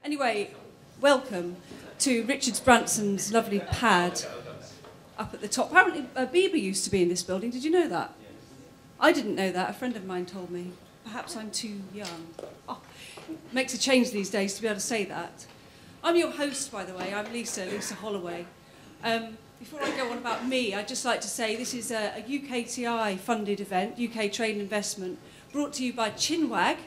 Anyway, welcome to Richard Branson's lovely pad up at the top. Apparently, Bieber used to be in this building. Did you know that? I didn't know that. A friend of mine told me. Perhaps I'm too young. Oh, makes a change these days to be able to say that. I'm your host, by the way. I'm Lisa Holloway. Before I go on about me, I'd just like to say this is a UKTI-funded event, UK Trade and Investment, brought to you by Chinwag.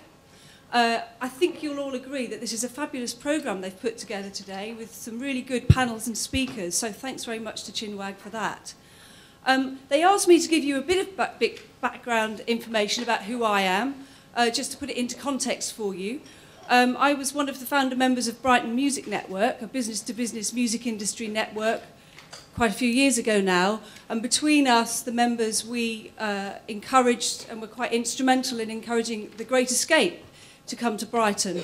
I think you'll all agree that this is a fabulous programme they've put together today with some really good panels and speakers, so thanks very much to Chinwag for that. They asked me to give you a bit of background information about who I am, just to put it into context for you. I was one of the founder members of Brighton Music Network, a business-to-business music industry network, quite a few years ago now, and between us, the members, we encouraged and were quite instrumental in encouraging the Great Escape to come to Brighton,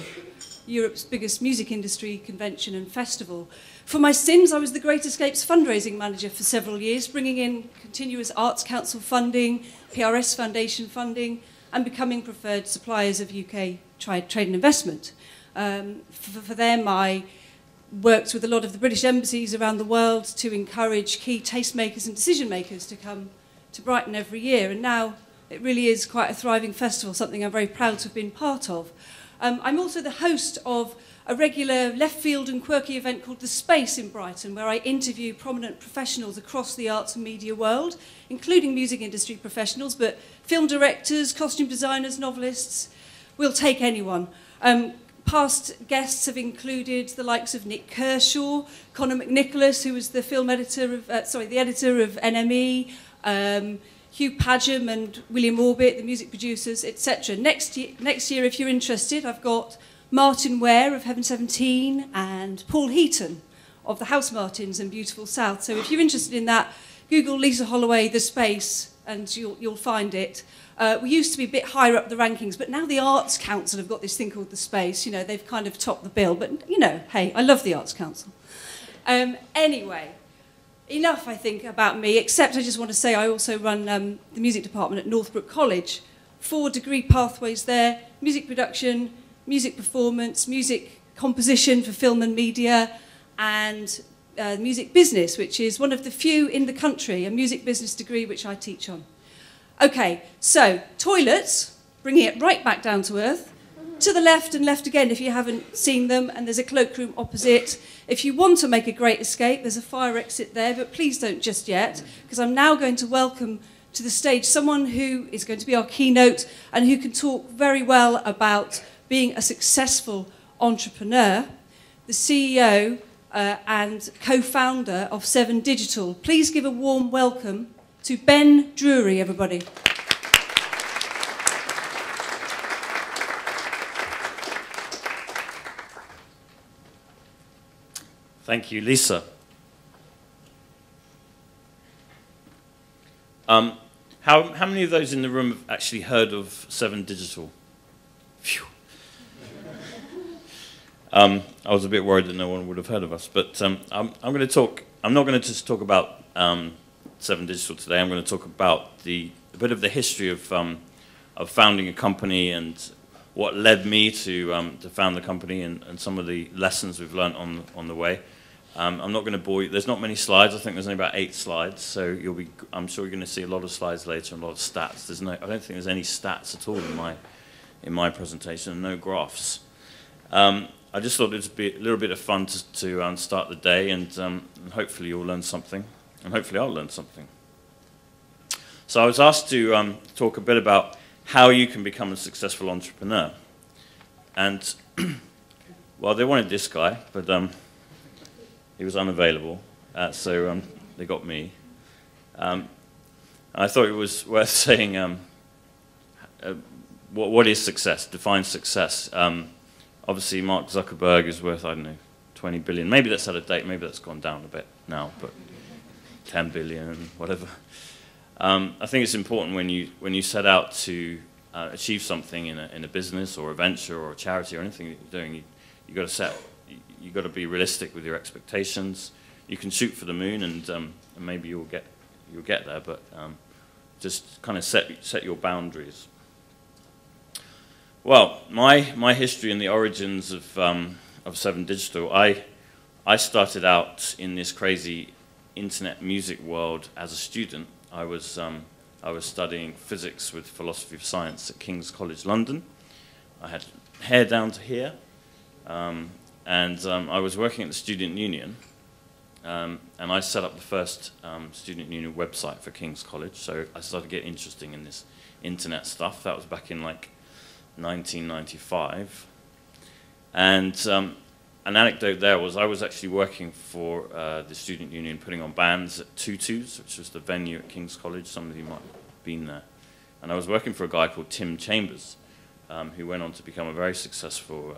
Europe's biggest music industry convention and festival. For my sins, I was the Great Escape's fundraising manager for several years, bringing in continuous Arts Council funding, PRS Foundation funding, and becoming preferred suppliers of UK trade and investment. For them, I worked with a lot of the British embassies around the world to encourage key tastemakers and decision makers to come to Brighton every year, and now it really is quite a thriving festival, something I'm very proud to have been part of. I'm also the host of a regular left field and quirky event called The Space in Brighton, where I interview prominent professionals across the arts and media world, including music industry professionals, but film directors, costume designers, novelists. We'll take anyone. Past guests have included the likes of Nick Kershaw, Conor McNicholas, who was the film editor of, the editor of NME, Hugh Padgham and William Orbit, the music producers, etc. Next year, if you're interested, I've got Martin Ware of Heaven 17 and Paul Heaton of the House Martins and Beautiful South. So if you're interested in that, Google Lisa Holloway, The Space, and you'll find it. We used to be a bit higher up the rankings, but now the Arts Council have got this thing called The Space. You know, they've kind of topped the bill. But, you know, hey, I love the Arts Council. Anyway, enough, I think, about me, except I just want to say I also run the music department at Northbrook College. 4 degree pathways there: music production, music performance, music composition for film and media, and music business, which is one of the few in the country, a music business degree which I teach on. Okay, so toilets, bringing it right back down to earth. To the left and left again if you haven't seen them, and there's a cloakroom opposite. If you want to make a great escape, there's a fire exit there, but please don't just yet, because I'm now going to welcome to the stage someone who is going to be our keynote and who can talk very well about being a successful entrepreneur, the CEO and co-founder of 7 Digital. Please give a warm welcome to Ben Drury, everybody. Thank you, Lisa. How many of those in the room have actually heard of 7 Digital? Phew. I was a bit worried that no one would have heard of us, but I'm going to talk. I'm not going to just talk about 7 Digital today. I'm going to talk about a bit of the history of founding a company and what led me to found the company, and some of the lessons we've learned on the way. I'm not going to bore you. There's not many slides. I think there's only about 8 slides, so I'm sure you're going to see a lot of slides later and a lot of stats. I don't think there's any stats at all in my presentation, and no graphs. I just thought it would be a little bit of fun to start the day, and hopefully you'll learn something, and hopefully I'll learn something. So I was asked to talk a bit about how you can become a successful entrepreneur. And, well, they wanted this guy, but he was unavailable, so they got me. And I thought it was worth saying, what is success? Define success. Obviously, Mark Zuckerberg is worth, I don't know, 20 billion. Maybe that's out of date. Maybe that's gone down a bit now, but 10 billion, whatever. I think it's important when you set out to achieve something in a business or a venture or a charity or anything that you're doing, you've got to be realistic with your expectations. You can shoot for the moon, and maybe you'll get there, but just kind of set your boundaries. Well, my history and the origins of Seven Digital, I started out in this crazy internet music world as a student. I was studying physics with philosophy of science at King's College London. I had hair down to here, and I was working at the student union, and I set up the first student union website for King's College. So I started getting interested in this internet stuff. That was back in like 1995, and an anecdote there was I was actually working for the student union putting on bands at Tutus, which was the venue at King's College. Some of you might have been there. And I was working for a guy called Tim Chambers, who went on to become a very successful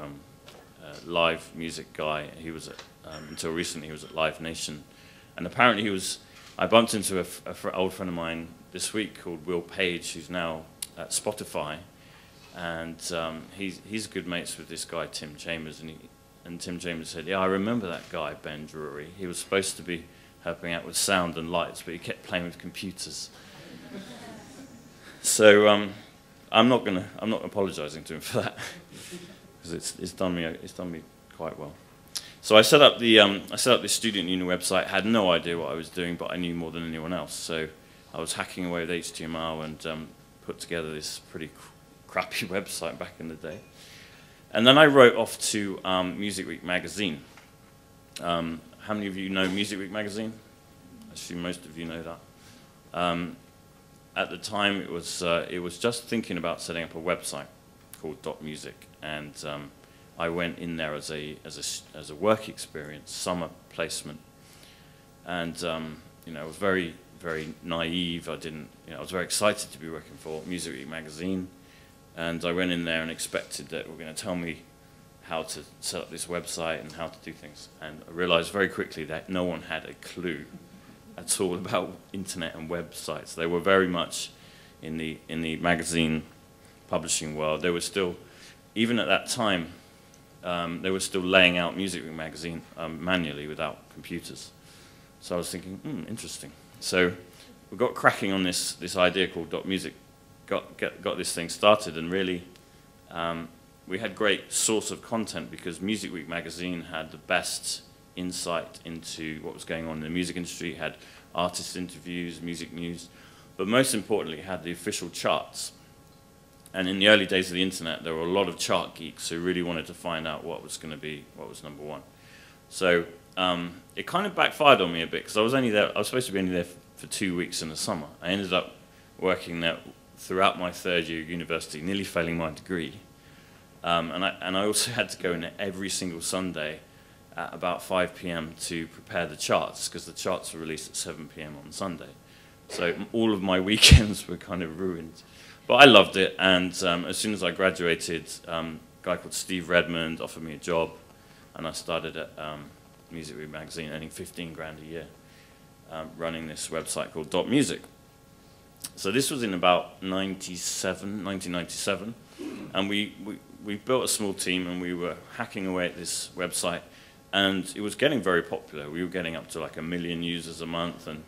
live music guy. He was at, until recently, he was at Live Nation. And apparently I bumped into an old friend of mine this week called Will Page, who's now at Spotify. And he's good mates with this guy, Tim Chambers. And Tim Chambers said, yeah, I remember that guy, Ben Drury. He was supposed to be helping out with sound and lights, but he kept playing with computers. So I'm not apologizing to him for that, because it's done me quite well. So I set up this student union website. Had no idea what I was doing, but I knew more than anyone else. So I was hacking away with HTML and put together this pretty crappy website back in the day. And then I wrote off to Music Week magazine. How many of you know Music Week magazine? I assume most of you know that. At the time, it was just thinking about setting up a website called .music, and I went in there as a work experience, summer placement, and you know, I was very naive. I was very excited to be working for Music Week magazine. And I went in there and expected that they were going to tell me how to set up this website and how to do things. And I realized very quickly that no one had a clue at all about internet and websites. They were very much in the magazine publishing world. They were still, even at that time, they were still laying out Music Week magazine manually without computers. So I was thinking, interesting. So we got cracking on this idea called .music. Got this thing started, and really we had great source of content because Music Week magazine had the best insight into what was going on in the music industry. It had artist interviews, music news, but most importantly, it had the official charts. And in the early days of the internet, there were a lot of chart geeks who really wanted to find out what was number one. So it kind of backfired on me a bit because I was supposed to be only there for 2 weeks in the summer. I ended up working there throughout my third year of university, nearly failing my degree. And I also had to go in every single Sunday at about 5 p.m. to prepare the charts, because the charts were released at 7 p.m. on Sunday. So all of my weekends were kind of ruined. But I loved it, and as soon as I graduated, a guy called Steve Redmond offered me a job, and I started at Music Week magazine, earning 15 grand a year, running this website called .music. So this was in about 1997, and we built a small team, and we were hacking away at this website, and it was getting very popular. We were getting up to like 1 million users a month, and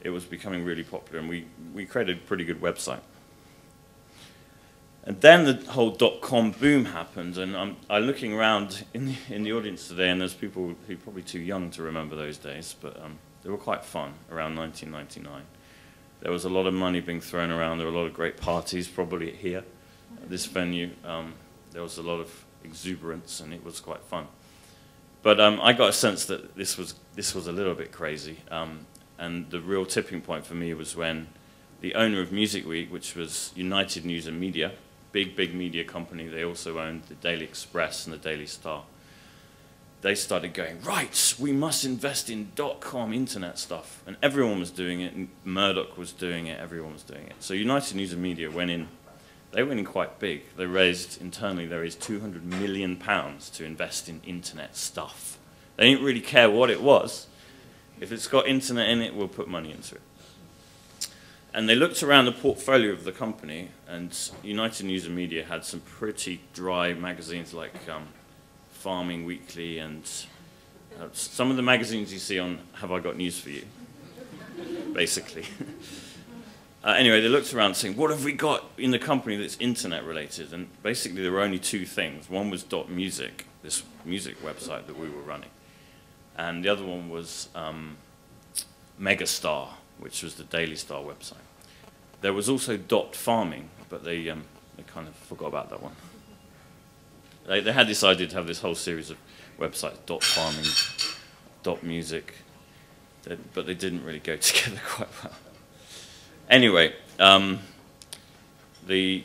it was becoming really popular, and we created a pretty good website. And then the whole .com boom happened, and I'm looking around in the audience today, and there's people who are probably too young to remember those days, but they were quite fun around 1999. There was a lot of money being thrown around. There were a lot of great parties, probably here at this venue. There was a lot of exuberance, and it was quite fun. But I got a sense that this was a little bit crazy. And the real tipping point for me was when the owner of Music Week, which was United News and Media, big media company, they also owned the Daily Express and the Daily Star. They started going, right, we must invest in .com internet stuff. And everyone was doing it, and Murdoch was doing it, everyone was doing it. So United News and Media went in, they went in quite big. They raised, internally, they raised £200 million to invest in internet stuff. They didn't really care what it was. If it's got internet in it, we'll put money into it. And they looked around the portfolio of the company, and United News and Media had some pretty dry magazines like Farming Weekly, and some of the magazines you see on Have I Got News For You, basically. Anyway, they looked around saying, what have we got in the company that's internet related? And basically there were only two things. One was .music, this music website that we were running. And the other one was Megastar, which was the Daily Star website. There was also Dot Farming, but they kind of forgot about that one. They had this idea to have this whole series of websites, Dot Farming, Dot Music, but they didn't really go together quite well. Anyway, the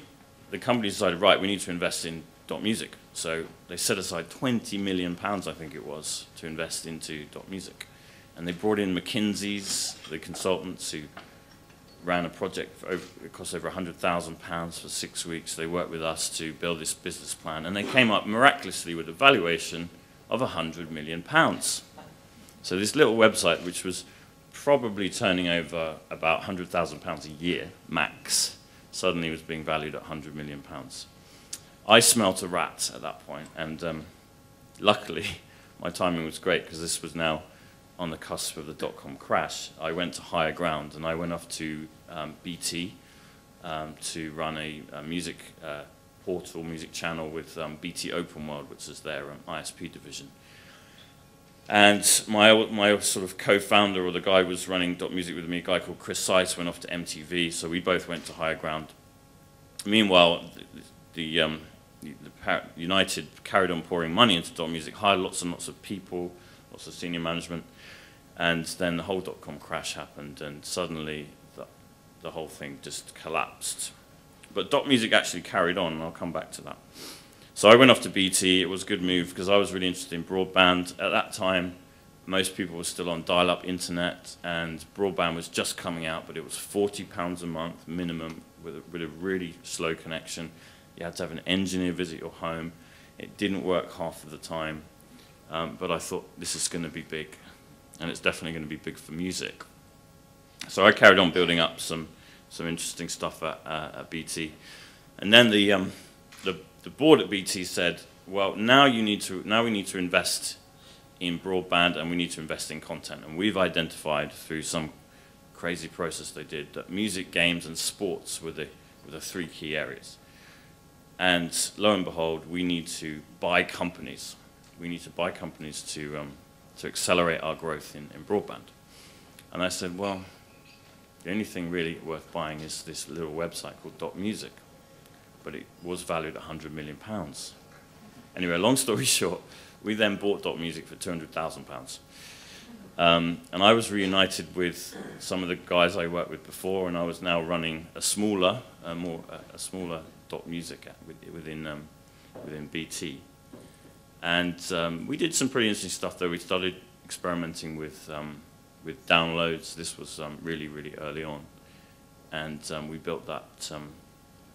company decided, right, we need to invest in Dot Music. So they set aside £20 million, I think it was, to invest into Dot Music. And they brought in McKinsey's, the consultants who ran a project for it cost over £100,000 for 6 weeks. They worked with us to build this business plan, and they came up miraculously with a valuation of £100 million. So this little website, which was probably turning over about £100,000 a year, max, suddenly was being valued at £100 million. I smelt a rat at that point, and luckily my timing was great because this was now on the cusp of the dot-com crash. I went to higher ground, and I went off to BT to run a music portal, music channel with BT Open World, which is their ISP division. And my sort of co-founder, or the guy who was running Dot Music with me, a guy called Chris Seiss, went off to MTV, so we both went to higher ground. Meanwhile, the United carried on pouring money into Dot Music, hired lots and lots of people, lots of senior management, and then the whole dot-com crash happened, and suddenly the whole thing just collapsed. But Dot Music actually carried on, and I'll come back to that. So I went off to BT. It was a good move because I was really interested in broadband. At that time, most people were still on dial-up internet, and broadband was just coming out, but it was £40 a month minimum with a really slow connection. You had to have an engineer visit your home. It didn't work half of the time, but I thought this is going to be big, and it's definitely going to be big for music. So I carried on building up some interesting stuff at BT, and then the board at BT said, well, now we need to invest in broadband, and we need to invest in content. And we've identified through some crazy process they did that music, games, and sports were the three key areas. And lo and behold, we need to buy companies. We need to buy companies to accelerate our growth in broadband. And I said, well, the only thing really worth buying is this little website called Dot Music. But it was valued at £100 million. Anyway, long story short, we then bought Dot Music for £200,000. And I was reunited with some of the guys I worked with before, and I was now running a smaller Dot Music within BT. And we did some pretty interesting stuff though. We started experimenting with downloads. This was really, really early on, and we built that.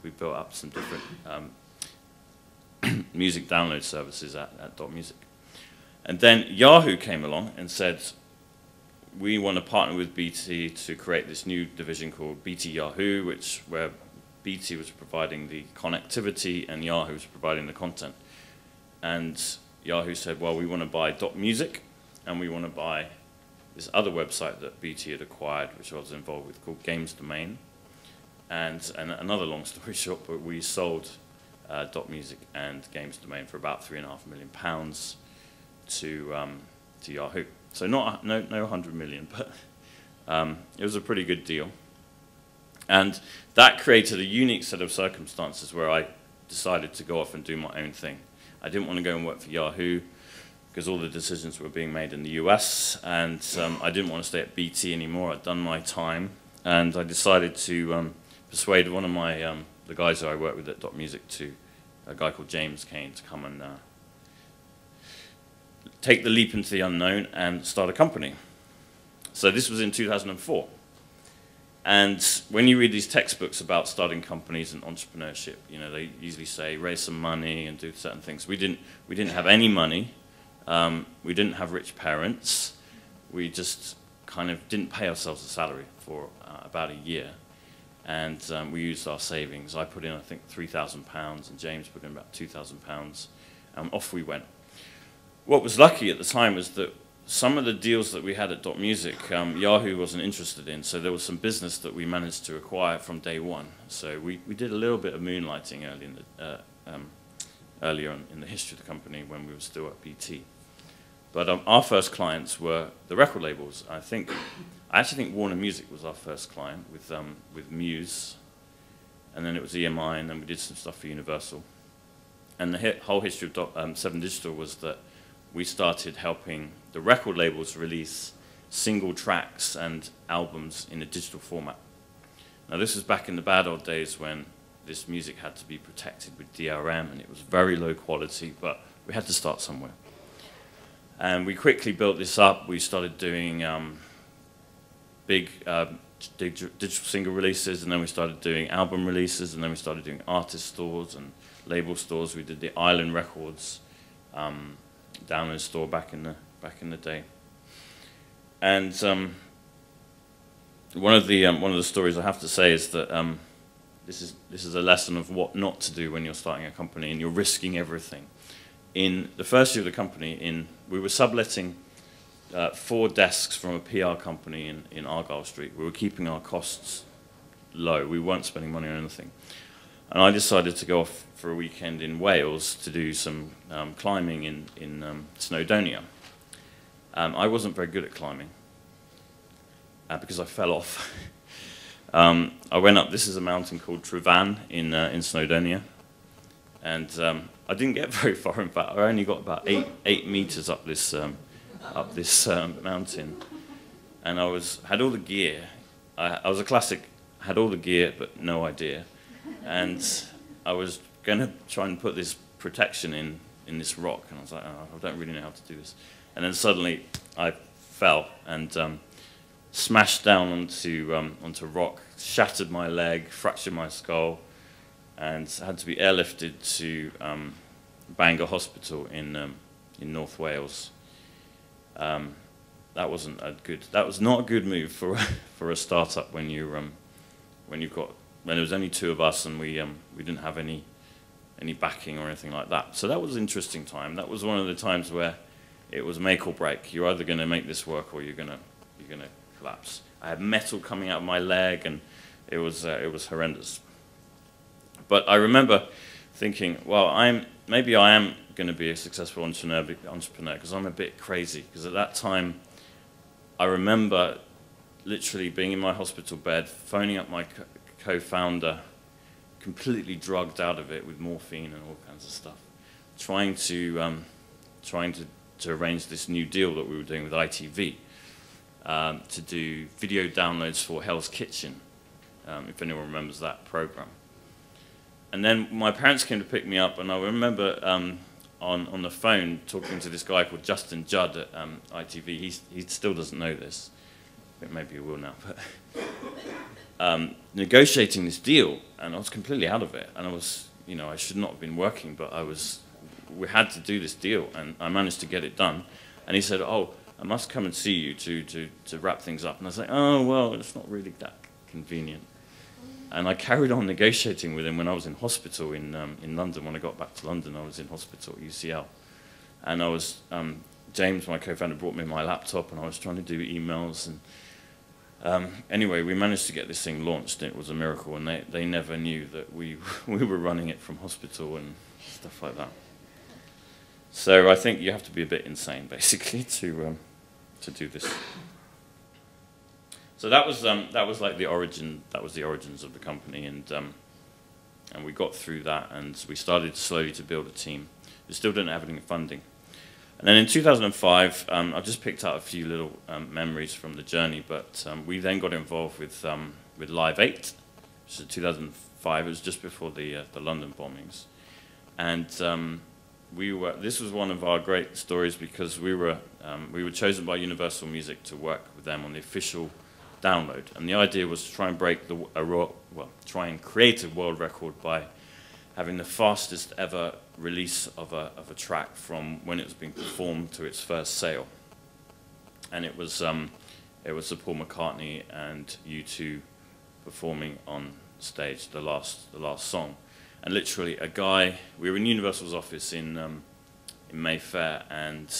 We built up some different music download services at Dot Music. And then Yahoo came along and said, we want to partner with BT to create this new division called BT Yahoo, where BT was providing the connectivity and Yahoo was providing the content. And Yahoo said, well, we want to buy Dot Music, and we want to buy this other website that BT had acquired, which I was involved with, called Games Domain. And another long story short, but we sold Dot Music and Games Domain for about £3.5 million to Yahoo. So no 100 million, but it was a pretty good deal. And that created a unique set of circumstances where I decided to go off and do my own thing. I didn't want to go and work for Yahoo because all the decisions were being made in the US, and I didn't want to stay at BT anymore. I'd done my time, and I decided to persuade one of the guys who I worked with at Dot Music, a guy called James Kane, to come and take the leap into the unknown and start a company. So this was in 2004. And when you read these textbooks about starting companies and entrepreneurship, you know, they usually say raise some money and do certain things. We didn't have any money. We didn't have rich parents. We just kind of didn't pay ourselves a salary for about a year. And we used our savings. I put in, I think, £3,000, and James put in about £2,000. Off we went. What was lucky at the time was that some of the deals that we had at Dot Music, Yahoo wasn't interested in, so there was some business that we managed to acquire from day one. So we did a little bit of moonlighting early in earlier on in the history of the company when we were still at BT. But our first clients were the record labels. I actually think Warner Music was our first client with Muse, and then it was EMI, and then we did some stuff for Universal. And the whole history of 7 Digital was that we started helping the record labels release single tracks and albums in a digital format. Now this was back in the bad old days when this music had to be protected with DRM, and it was very low quality, but we had to start somewhere. And we quickly built this up. We started doing big digital single releases, and then we started doing album releases, and then we started doing artist stores and label stores. We did the Island Records download store back in the day. And one of the stories I have to say is that this is a lesson of what not to do when you're starting a company and you're risking everything. In the first year of the company, we were subletting 4 desks from a PR company in Argyle Street. We were keeping our costs low. We weren't spending money on anything. And I decided to go off for a weekend in Wales to do some climbing in Snowdonia. I wasn't very good at climbing because I fell off. I went up, this is a mountain called Trevan in Snowdonia, and I didn't get very far. In fact, I only got about 8 meters up this mountain, and I had all the gear. I was a classic, had all the gear but no idea, and I was going to try and put this protection in this rock, and I was like, oh, I don't really know how to do this. And then suddenly I fell and smashed down onto rock, shattered my leg, fractured my skull, and had to be airlifted to Bangor Hospital in North Wales. That was not a good move for a startup when there was only 2 of us and we didn't have any backing or anything like that. So that was an interesting time. That was one of the times where it was make or break. You're either going to make this work or you're gonna collapse. I had metal coming out of my leg, and it was horrendous. But I remember thinking, well, maybe I am going to be a successful entrepreneur because I'm a bit crazy. Because at that time, I remember literally being in my hospital bed, phoning up my co-founder, completely drugged out of it with morphine and all kinds of stuff, trying to arrange this new deal that we were doing with ITV to do video downloads for Hell's Kitchen, if anyone remembers that program. And then my parents came to pick me up, and I remember on the phone talking to this guy called Justin Judd at ITV. He still doesn't know this. Maybe he will now. But negotiating this deal, and I was completely out of it. And I should not have been working, but we had to do this deal, and I managed to get it done. And he said, oh, I must come and see you to wrap things up. And I was like, oh, well, it's not really that convenient. And I carried on negotiating with him when I was in hospital in London. When I got back to London, I was in hospital at UCL. And James, my co-founder, brought me my laptop, and I was trying to do emails. And anyway, we managed to get this thing launched. It was a miracle, and they never knew that we were running it from hospital and stuff like that. So I think you have to be a bit insane, basically, to do this. So that was like the origin. That was the origins of the company, and we got through that, and we started slowly to build a team. We still didn't have any funding, and then in 2005, I've just picked out a few little memories from the journey. But we then got involved with Live 8, which is 2005. It was just before the London bombings, and this was one of our great stories because we were chosen by Universal Music to work with them on the official download, and the idea was to try and try and create a world record by having the fastest ever release of a track from when it was being performed to its first sale. And it was the Paul McCartney and U2 performing on stage the last song. And literally we were in Universal's office in Mayfair, and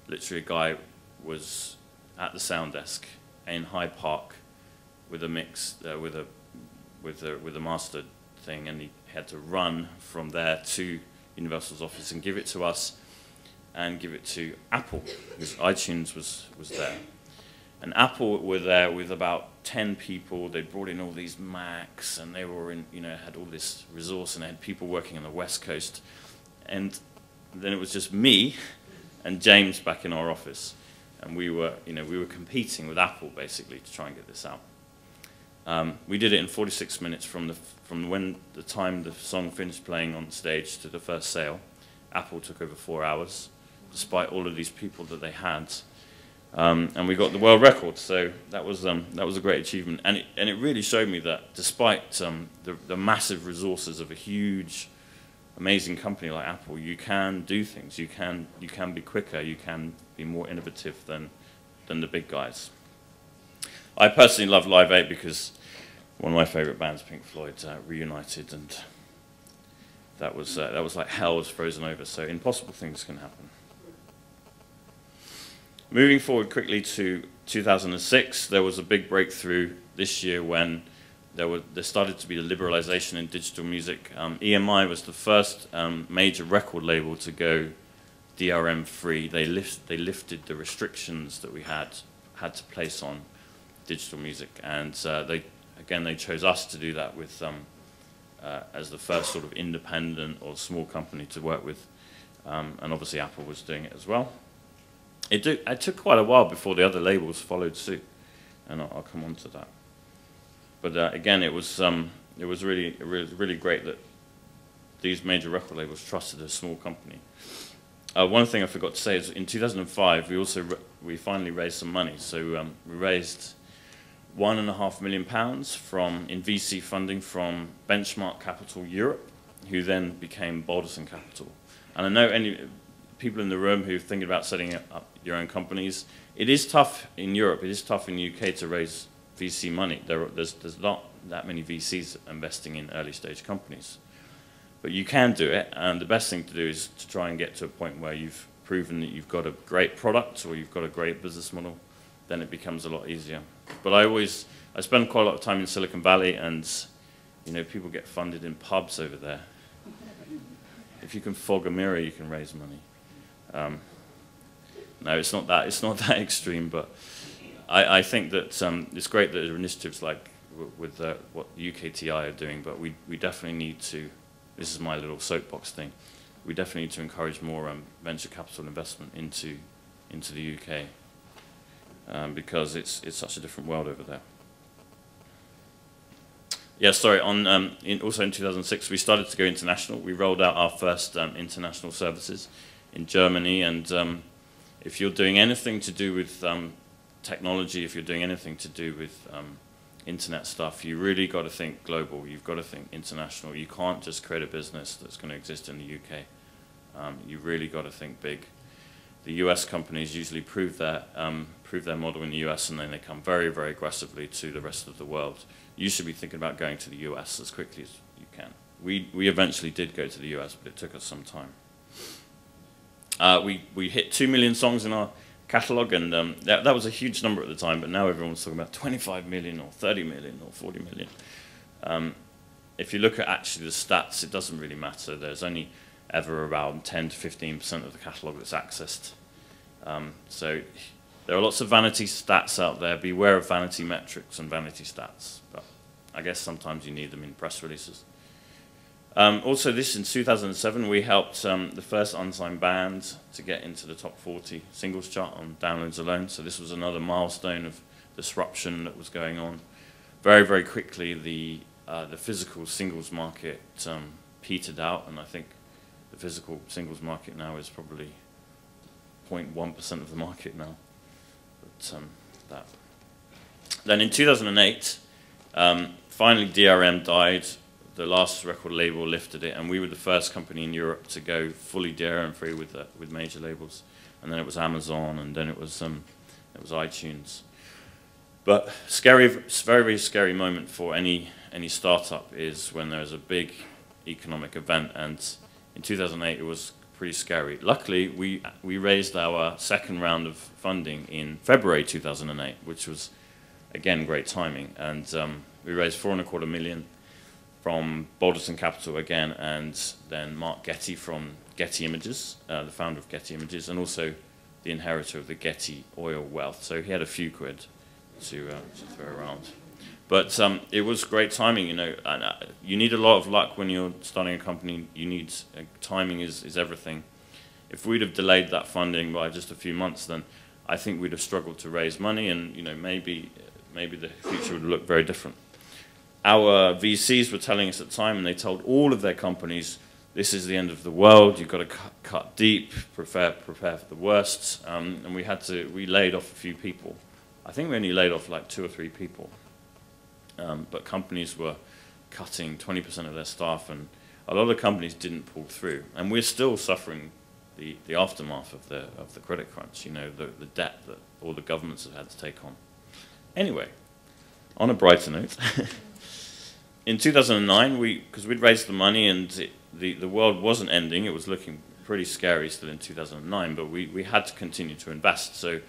literally a guy was at the sound desk in Hyde Park with a mix, with a master thing, and he had to run from there to Universal's office and give it to us and give it to Apple, because iTunes was there. And Apple were there with about 10 people. They brought in all these Macs, and they were in, had all this resource, and they had people working on the West Coast. And then it was just me and James back in our office, and we were competing with Apple basically to try and get this out. We did it in 46 minutes from when the time the song finished playing on stage to the first sale. Apple took over 4 hours, despite all of these people that they had. And we got the world record, so that was a great achievement. And it really showed me that despite the massive resources of a huge, amazing company like Apple, you can do things. You can be quicker. You can be more innovative than the big guys. I personally love Live 8 because one of my favorite bands, Pink Floyd, reunited, and that was like hell was frozen over. So impossible things can happen. Moving forward quickly to 2006, there was a big breakthrough this year when there started to be the liberalization in digital music. EMI was the first major record label to go DRM free. They lifted the restrictions that we had to place on digital music, and they chose us to do that with as the first sort of independent or small company to work with, and obviously Apple was doing it as well. It took quite a while before the other labels followed suit, and I'll come on to that. But again, it was really great that these major record labels trusted a small company. One thing I forgot to say is in 2005 we finally raised some money. So we raised £1.5 million in VC funding from Benchmark Capital Europe, who then became Balderson Capital. And I know any people in the room who are thinking about setting up your own companies, it is tough in Europe, it is tough in the UK to raise VC money. There's not that many VCs investing in early stage companies. But you can do it, and the best thing to do is to try and get to a point where you've proven that you've got a great product or you've got a great business model, then it becomes a lot easier. But I spend quite a lot of time in Silicon Valley, and people get funded in pubs over there. If you can fog a mirror, you can raise money. No, it's not that extreme, but I think that it's great that there are initiatives like with what UKTI are doing, but we definitely need to, this is my little soapbox thing, we definitely need to encourage more venture capital investment into the UK, because it's such a different world over there. Yeah, sorry, also in 2006 we started to go international. We rolled out our first international services in Germany, and if you're doing anything to do with technology, if you're doing anything to do with internet stuff, you really got to think global. You've got to think international. You can't just create a business that's going to exist in the UK. You really got to think big. The US companies usually prove their model in the US, and then they come very, very aggressively to the rest of the world. You should be thinking about going to the US as quickly as you can. We eventually did go to the US, but it took us some time. We hit 2 million songs in our catalogue, and that was a huge number at the time, but now everyone's talking about 25 million or 30 million or 40 million. If you look at actually the stats, it doesn't really matter. There's only ever around 10 to 15% of the catalogue that's accessed. So there are lots of vanity stats out there. Beware of vanity metrics and vanity stats, but I guess sometimes you need them in press releases. Also, this in 2007, we helped the first unsigned band to get into the top 40 singles chart on downloads alone. So this was another milestone of disruption that was going on. Very, very quickly, the physical singles market petered out, and I think the physical singles market now is probably 0.1% of the market now. But then in 2008, finally DRM died. The last record label lifted it, and we were the first company in Europe to go fully DRM free with major labels. And then it was Amazon, and then it was iTunes. But very, very scary moment for any startup is when there's a big economic event, and in 2008 it was pretty scary. Luckily, we raised our second round of funding in February 2008, which was again great timing, and we raised $4.25 million. from Balderson Capital again, and then Mark Getty from Getty Images, the founder of Getty Images, and also the inheritor of the Getty oil wealth. So he had a few quid to throw around. But it was great timing, you know. And, you need a lot of luck when you're starting a company. You need timing is everything. If we'd have delayed that funding by just a few months, then I think we'd have struggled to raise money, and you know, maybe the future would look very different. Our VCs were telling us at the time, and they told all of their companies, this is the end of the world, you've got to cut deep, prepare for the worst, and we laid off a few people. I think we only laid off like 2 or 3 people, but companies were cutting 20% of their staff, and a lot of companies didn't pull through, and we're still suffering the aftermath of the credit crunch, you know, the debt that all the governments have had to take on. Anyway, on a brighter note, in 2009, because we'd raised the money and the world wasn't ending, it was looking pretty scary still in 2009, but we had to continue to invest. So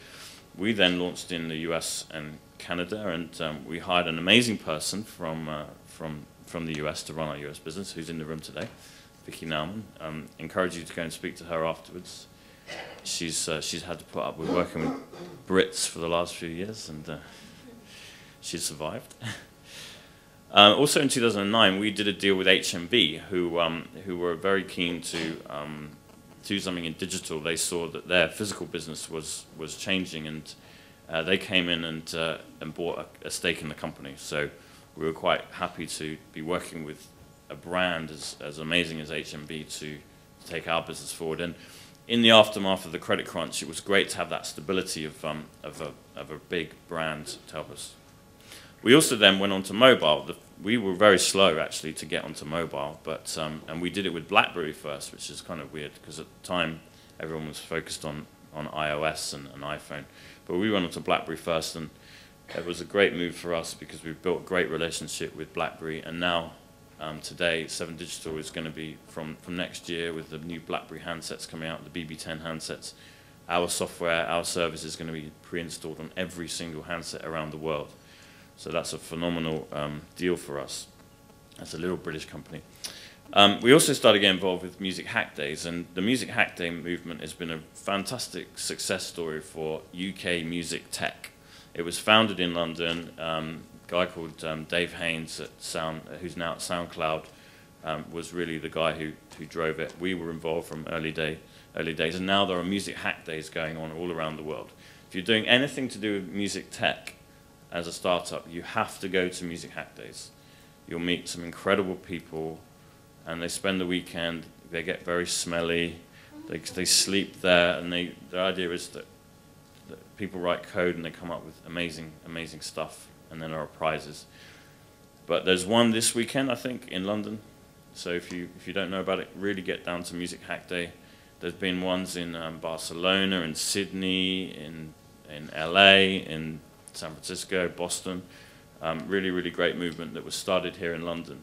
we then launched in the US and Canada, and we hired an amazing person from the US to run our US business, who's in the room today, Vicky Nauman. Encourage you to go and speak to her afterwards. She's had to put up with working with Brits for the last few years, and she's survived. Also in 2009, we did a deal with HMV, who were very keen to do something in digital. They saw that their physical business was changing, and they came in and bought a stake in the company. So we were quite happy to be working with a brand as amazing as HMV to take our business forward. And in the aftermath of the credit crunch, it was great to have that stability of a big brand to help us. We also then went on to mobile. We were very slow, actually, to get onto mobile, but and we did it with BlackBerry first, which is kind of weird, because at the time, everyone was focused on iOS and iPhone. But we went on to BlackBerry first, and it was a great move for us because we've built a great relationship with BlackBerry, and now, today, 7 Digital is going to be, from next year, with the new BlackBerry handsets coming out, the BB10 handsets, our software, our service is going to be pre-installed on every single handset around the world. So that's a phenomenal deal for us. That's a little British company. We also started getting involved with Music Hack Days, and the Music Hack Day movement has been a fantastic success story for UK music tech. It was founded in London. A guy called Dave Haynes, who's now at SoundCloud, was really the guy who drove it. We were involved from early days, and now there are Music Hack Days going on all around the world. If you're doing anything to do with music tech, as a startup, you have to go to Music Hack Days. You'll meet some incredible people, and they spend the weekend, they get very smelly, they sleep there, and the idea is that people write code and they come up with amazing stuff, and then there are prizes. But there's one this weekend, I think, in London. So if you don't know about it, really get down to Music Hack Day. There's been ones in Barcelona, in Sydney, in LA, in San Francisco, Boston. Really great movement that was started here in London.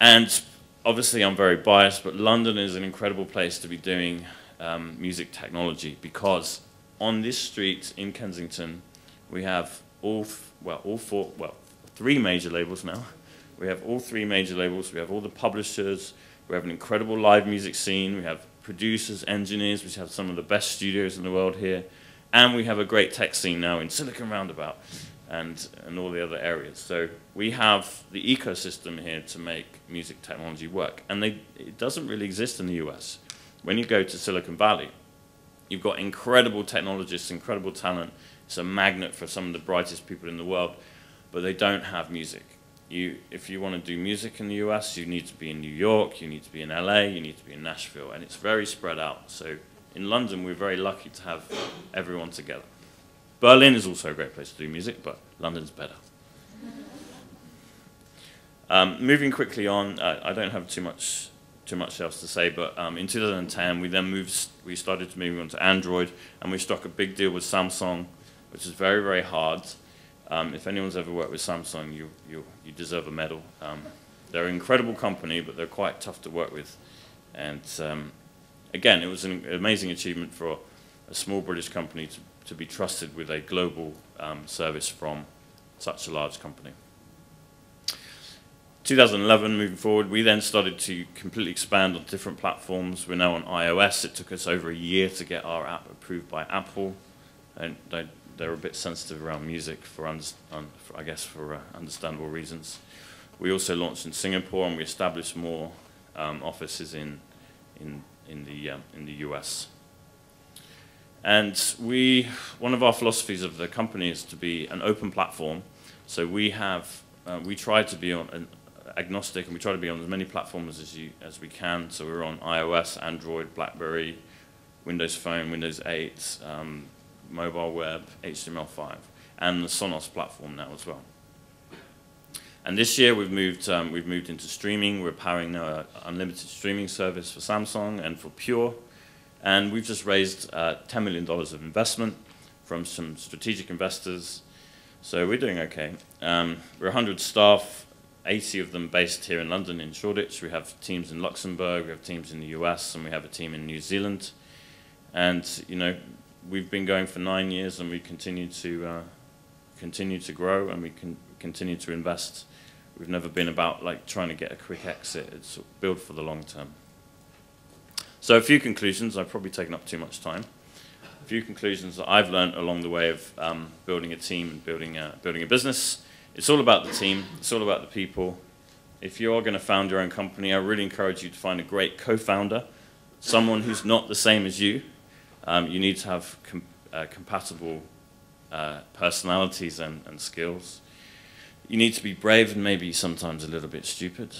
And obviously I'm very biased, but London is an incredible place to be doing music technology, because on this street in Kensington we have 3 major labels now. We have all 3 major labels. We have all the publishers. We have an incredible live music scene. We have producers, engineers. We have some of the best studios in the world here. And we have a great tech scene now in Silicon Roundabout and all the other areas. So we have the ecosystem here to make music technology work. And it doesn't really exist in the US. When you go to Silicon Valley, you've got incredible technologists, incredible talent. It's a magnet for some of the brightest people in the world, but they don't have music. If you want to do music in the US, you need to be in New York, you need to be in LA, you need to be in Nashville, and it's very spread out. So in London, we're very lucky to have everyone together. Berlin is also a great place to do music, but London's better. Moving quickly on, I don't have too much else to say, but in 2010, we started to move on to Android, and we struck a big deal with Samsung, which is very hard. If anyone's ever worked with Samsung, you deserve a medal. They're an incredible company, but they're quite tough to work with. And again, it was an amazing achievement for a small British company to be trusted with a global service from such a large company. 2011, moving forward, we then started to completely expand on different platforms. We're now on iOS. It took us over a year to get our app approved by Apple. And they're a bit sensitive around music for understandable reasons. We also launched in Singapore, and we established more offices in the US. And one of our philosophies of the company is to be an open platform. So we try to be agnostic, and we try to be on as many platforms as we can. So we're on iOS, Android, BlackBerry, Windows Phone, Windows 8, mobile web, HTML5, and the Sonos platform now as well. And this year we've moved into streaming. We're powering now an unlimited streaming service for Samsung and for Pure. And we've just raised $10 million of investment from some strategic investors. So we're doing okay. We're 100 staff, 80 of them based here in London in Shoreditch. We have teams in Luxembourg, we have teams in the US, and we have a team in New Zealand. And we've been going for 9 years, and we continue to grow, and we can continue to invest. We've never been about trying to get a quick exit. It's build for the long term. So a few conclusions. I've probably taken up too much time. A few conclusions that I've learned along the way of building a team and building a business. It's all about the team. It's all about the people. If you're going to found your own company, I really encourage you to find a great co-founder, someone who's not the same as you. You need to have compatible personalities and skills. You need to be brave and maybe sometimes a little bit stupid.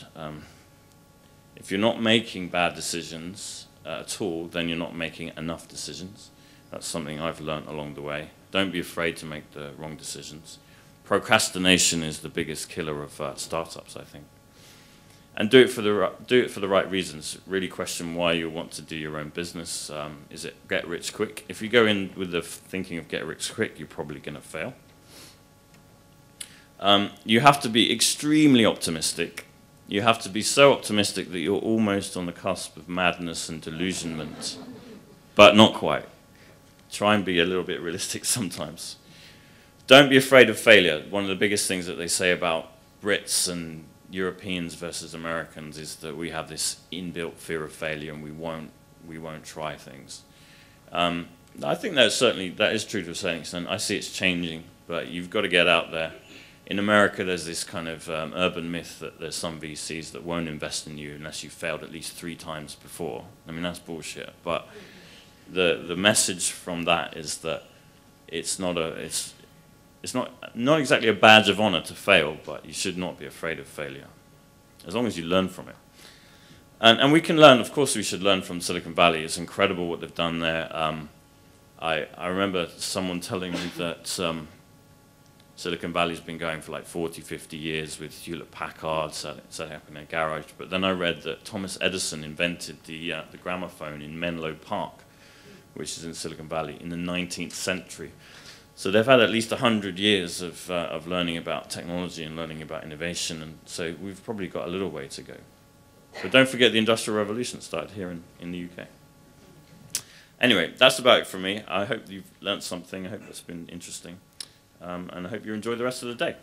If you're not making bad decisions at all, then you're not making enough decisions. That's something I've learned along the way. Don't be afraid to make the wrong decisions. Procrastination is the biggest killer of startups, I think. And do it for the right reasons. Really question why you want to do your own business. Is it get rich quick? If you go in with the thinking of get rich quick, you're probably going to fail. You have to be extremely optimistic. You have to be so optimistic that you're almost on the cusp of madness and delusionment, but not quite. Try and be a little bit realistic sometimes. Don't be afraid of failure. One of the biggest things that they say about Brits and Europeans versus Americans is that we have this inbuilt fear of failure, and we won't try things. I think that is true to a certain extent. I see it's changing, but you've got to get out there. In America, there's this kind of urban myth that there's some VCs that won't invest in you unless you've failed at least 3 times before. I mean, that's bullshit. But the message from that is that it's not exactly a badge of honor to fail, but you should not be afraid of failure, as long as you learn from it. And we can learn. Of course, we should learn from Silicon Valley. It's incredible what they've done there. I remember someone telling me that Silicon Valley's been going for 40, 50 years with Hewlett-Packard setting up in their garage. But then I read that Thomas Edison invented the gramophone in Menlo Park, which is in Silicon Valley, in the 19th century. So they've had at least 100 years of learning about technology and learning about innovation, and so we've probably got a little way to go. But don't forget the Industrial Revolution started here in the UK. Anyway, that's about it for me. I hope you've learned something. I hope it's been interesting. And I hope you enjoy the rest of the day.